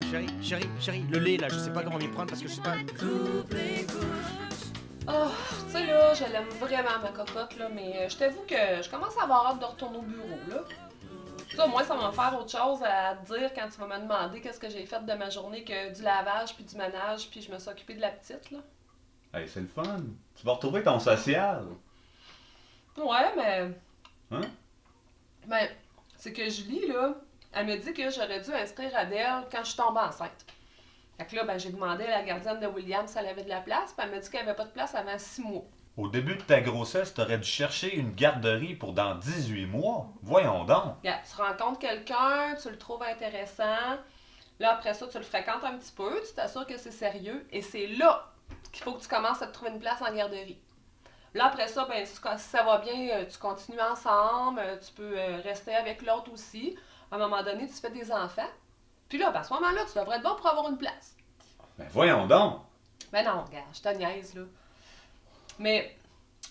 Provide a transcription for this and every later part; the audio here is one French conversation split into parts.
Chérie, le lait, là, je sais pas comment m'y prendre parce que je sais pas... Oh, tu sais, là, je l'aime vraiment, ma cocotte, là, mais je t'avoue que je commence à avoir hâte de retourner au bureau, là. Ça, au moins, ça va me faire autre chose à te dire quand tu vas me demander qu'est-ce que j'ai fait de ma journée que du lavage puis du ménage puis je me suis occupée de la petite, là. Hey, c'est le fun. Tu vas retrouver ton social. Ouais, mais... Hein? Ben, c'est que Julie, là, elle me dit que j'aurais dû inscrire Adèle quand je suis tombée enceinte. Fait que là, ben, j'ai demandé à la gardienne de William si elle avait de la place, puis elle m'a dit qu'elle avait pas de place avant 6 mois. Au début de ta grossesse, t'aurais dû chercher une garderie pour dans 18 mois. Voyons donc. Regarde, tu rencontres quelqu'un, tu le trouves intéressant, là, après ça, tu le fréquentes un petit peu, tu t'assures que c'est sérieux, et c'est là qu'il faut que tu commences à te trouver une place en garderie. Là, après ça, ben, si ça va bien, tu continues ensemble, tu peux rester avec l'autre aussi. À un moment donné, tu fais des enfants. Puis là, ben, à ce moment-là, tu devrais être bon pour avoir une place. Ben voyons donc. Ben non, regarde, je te niaise, là. Mais,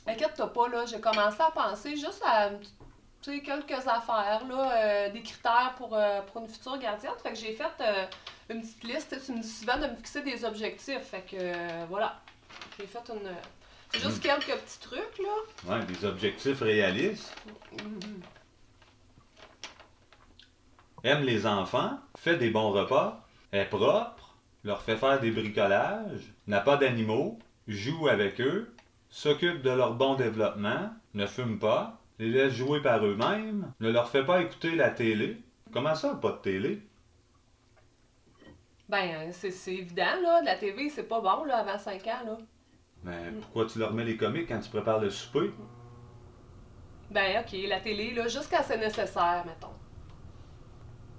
inquiète-toi pas, là, j'ai commencé à penser juste à, tu sais, quelques affaires, là, des critères pour une future gardienne. Fait que j'ai fait une petite liste. Tu me dis souvent de me fixer des objectifs. Fait que, voilà. J'ai fait une... C'est juste quelques petits trucs, là. Ouais, des objectifs réalistes. Aime les enfants, fait des bons repas, est propre, leur fait faire des bricolages, n'a pas d'animaux, joue avec eux, s'occupe de leur bon développement, ne fume pas, les laisse jouer par eux-mêmes, ne leur fait pas écouter la télé. Comment ça, pas de télé? Ben, c'est évident, là. De la TV, c'est pas bon, là, avant 5 ans, là. Mais pourquoi tu leur mets les comiques quand tu prépares le souper? Ben, OK, la télé, là, juste quand c'est nécessaire, mettons.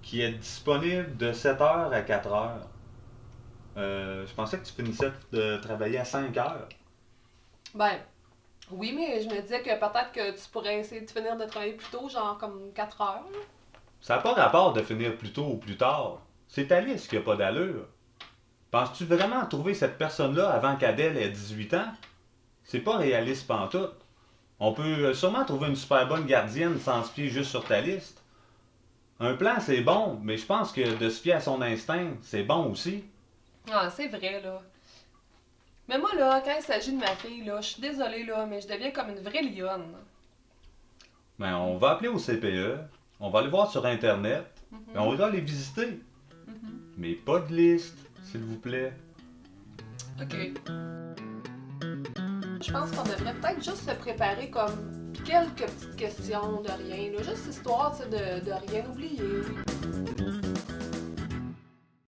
Qui est disponible de 7h à 4h. Je pensais que tu finissais de travailler à 5h. Ben, oui, mais je me disais que peut-être que tu pourrais essayer de finir de travailler plus tôt, genre comme 4 heures, là. Ça n'a pas rapport de finir plus tôt ou plus tard. C'est ta liste qui n'a pas d'allure. Penses-tu vraiment trouver cette personne-là avant qu'Adèle ait 18 ans? C'est pas réaliste pantoute. On peut sûrement trouver une super bonne gardienne sans se fier juste sur ta liste. Un plan, c'est bon, mais je pense que de se fier à son instinct, c'est bon aussi. Ah, c'est vrai, là. Mais moi, là, quand il s'agit de ma fille, là, je suis désolée, là, mais je deviens comme une vraie lionne. Ben, on va appeler au CPE, on va aller voir sur Internet, et on va les visiter. Mais pas de liste, s'il vous plaît. OK. Je pense qu'on devrait peut-être juste se préparer comme quelques petites questions de rien, là, juste histoire, tu sais, de rien oublier.